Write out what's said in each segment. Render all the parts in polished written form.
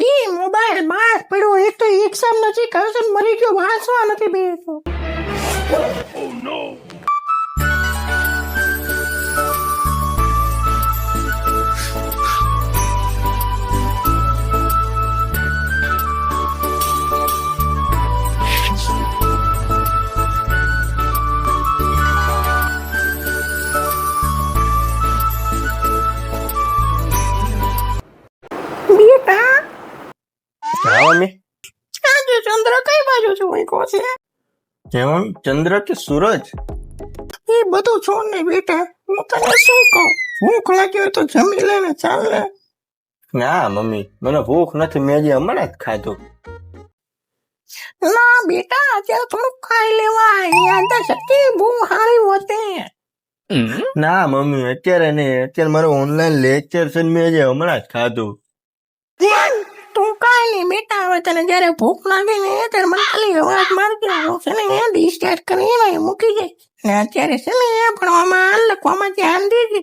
દી મોબાઈલ બહાર પડ્યો. એક તો એક્ઝામ નજીક આવશે ને મરી ગયો, વાંચવા નથી બેસતો. બેટા હા મમ્મી. આજે ચંદ્ર કઈ બાજુ છે મૂક્યો છે? કેમ મમ્મી, ચંદ્ર કે સૂરજ? એ બધું છોડ ને બેટા, હું તને શું કહું, ભૂખ લાગી હોય તો જમી લે ને, ચાલ ને. ના મમ્મી, મને ભૂખ નથી, મેં હજી હમણાં જ ખાધું. ના બેટા, અત્યારે થોડુંક ખાઈ લેવાય, યાદશક્તિ બહુ સારી હોતી. ના મમ્મી, અત્યારે નહીં, અત્યારે મારો ઓનલાઈન લેક્ચર છે ને મેં હજી હમણાં જ ખાધું. તું કાંઈ નહીં બેટા, હવે તને જયારે ભૂખ લાગે ને ત્યારે મને ખાલી અવાજ મારજે, હું છે ને ડિસ્ચાર્જ કરીને મૂકી જાય. ને અત્યારે છે ને ભણવામાં લખવામાં ધ્યાન દેજે.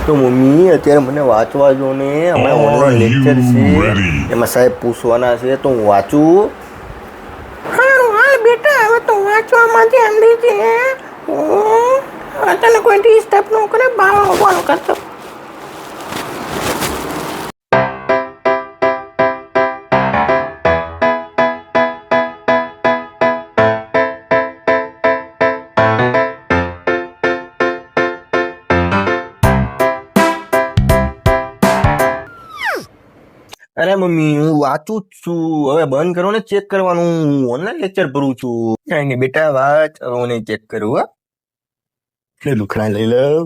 તો મમ્મી અત્યારે મને વાંચવા જો ને, હમણાં ઓનલાઈન લેક્ચર છે, એમાં સાહેબ પૂછવાના છે તો હું વાંચું. સારું હાલ બેટા, હવે તો વાંચવામાં ધ્યાન દેજે. તને કોઈ ડિસ્ટર્બ ન કરે, બાળો બોલ કરતો. અરે મમ્મી, હું વાંચું જ છું, હવે બંધ કરો ને ચેક કરવાનું, હું ઓનલાઈન લેક્ચર ભરું છું. કઈ નહીં બેટા, વાત હું નહીં ચેક કરું. હા લુખડા લઈ લઉં.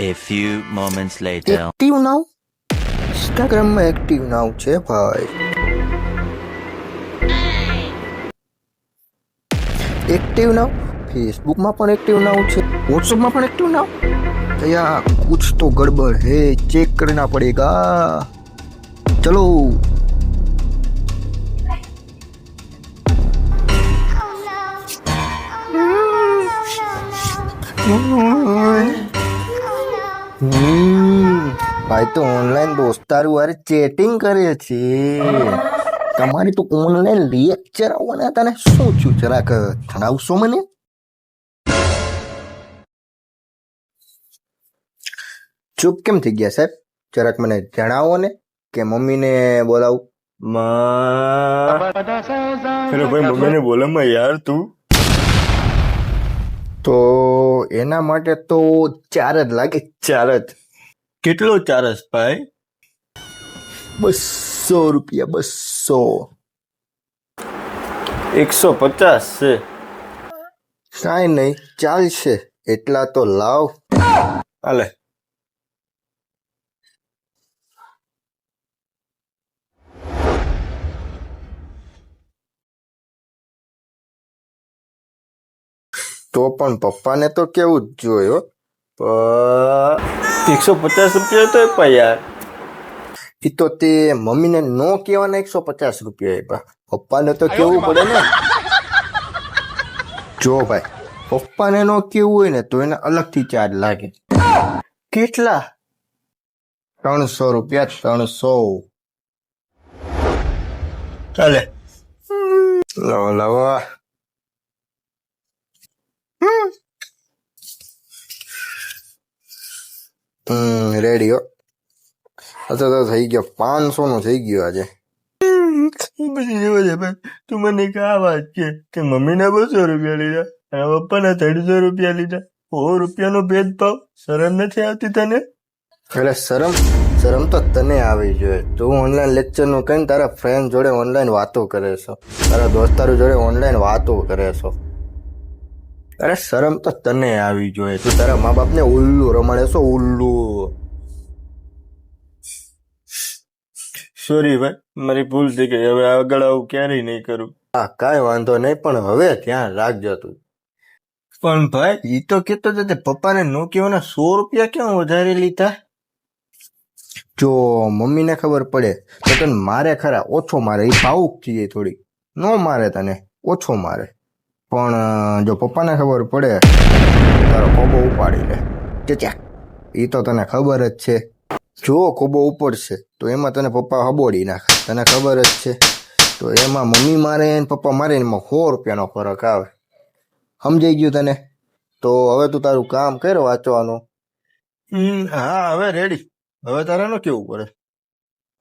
A few moments later. Active now, ઇન્સ્ટાગ્રામમાં એક્ટિવ નાવ છે ભાઈ. એક્ટિવ નાવ, ફેસબુકમાં પણ એક્ટિવ નાવ છે, વોટ્સએપમાં પણ એક્ટિવ નાવ. भैया कुछ तो गड़बड़ है, चेक करना पड़ेगा. चलो. ભાઈ તો ઓનલાઈન દોસ્તારું વારે ચેટિંગ કરે છે. તમારી તો ઓનલાઈન લેક્ચર આવવાના તને શું થયું, જરાક જણાવશો મને? ચૂપ કેમ થઈ ગયા સાહેબ, જરાક મને જણાવો ને, કે મમ્મીને બોલાવું? અરે ભાઈ મમ્મીને બોલાવમાં યાર તું. તો એના માટે તો ચાર્જ લાગે, ચાર્જ. કેટલો ચાર્જ ભાઈ? 200 રૂપિયા, 200. 150 છે. કાંઈ નહીં, ચાલશે, એટલા તો લાવ. હાલે. તો પણ પપ્પાને તો કેવું જ જોયો. 150 રૂપિયા તો આપ્યા યાર. એ તો તે મમ્મીને નો કહેવાના 150 રૂપિયા આપ્યા, પપ્પાને તો કેવું પડે ને. જો ભાઈ, પપ્પાને નો કેવું હોય ને તો એને અલગથી ચાર્જ લાગે. કેટલા? 300 રૂપિયા, 300. ચાલે લાવો લાવો. રેડી હો. તો થઈ ગયો, 500 નો થઈ ગયો આજે. પછી જેવો છે ભાઈ, તું મને કા વાત છે કે મમ્મીના 200 રૂપિયા લીધા અને પપ્પાના 300 રૂપિયા લીધા, 100 રૂપિયાનો ભેદભાવ, શરમ નથી આવતી તને? એટલે શરમ તો તને આવી જોઈએ. તું ઓનલાઈન લેક્ચર નું કઈ તારા ફ્રેન્ડ જોડે ઓનલાઈન વાતો કરે છો, તારા દોસ્તારો જોડે ઓનલાઈન વાતો કરે છો. અરે શરમ તો તને આવી જોઈએ. તું તારા મા બાપને ઉલ્લુ રમાડે છો, ઉલ્લુ. સોરી ભાઈ, મારી ભૂલ થઈ ગઈ, હવે આગળ આવું ક્યારેય નહીં કરું. હા કાંઈ વાંધો નહીં, પણ હવે ધ્યાન રાખજો તું. પણ ભાઈ એ તો કેતો હતો પપ્પાને નો કહેવાના 100 રૂપિયા કેમ વધારે લીધા? જો મમ્મીને ખબર પડે તો તને મારે ખરા, ઓછો મારે. એ ભાવુક છીએ થોડી, નો મારે તને, ઓછો મારે. પણ જો પપ્પાને ખબર પડે તારો કોબો ઉપાડી લે. ચચ્યા, એ તો તને ખબર જ છે. જો કોબો ઉપડશે તો એમાં તને પપ્પા હબોડી નાખે, તને ખબર જ છે. તો એમાં મમ્મી મારે ને પપ્પા મારે ને એમાં 100 રૂપિયાનો ફરક આવે. સમજાઈ ગયું તને? તો હવે તું તારું કામ કર વાંચવાનું. હા હવે રેડી. હવે તારે ન કેવું પડે.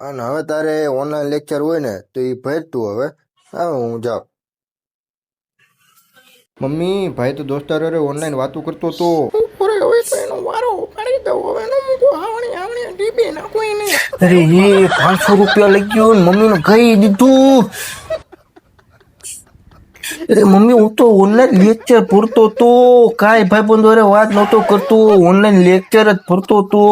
અને હવે તારે ઓનલાઈન લેક્ચર હોય ને તો એ ભર તું હવે. હા હું જાઉં. મમ્મી ભાઈ તો દોસ્તારો ઓનલાઈન વાતું કરતો તો. અરે હવે તો એનો વારો પાડી દઉં. હવે ન મૂકું આવણી ડીબી નાખું એને. અરે એ 500 રૂપિયા લઈ ગયો ને મમ્મીને કહી દીધું. અરે મમ્મી હું તો ઓનલાઈન લેક્ચર ભરતો તો, કાંઈ ભાઈબંધો વાત નહોતો કરતો, ઓનલાઈન લેક્ચર જ ભરતો તો.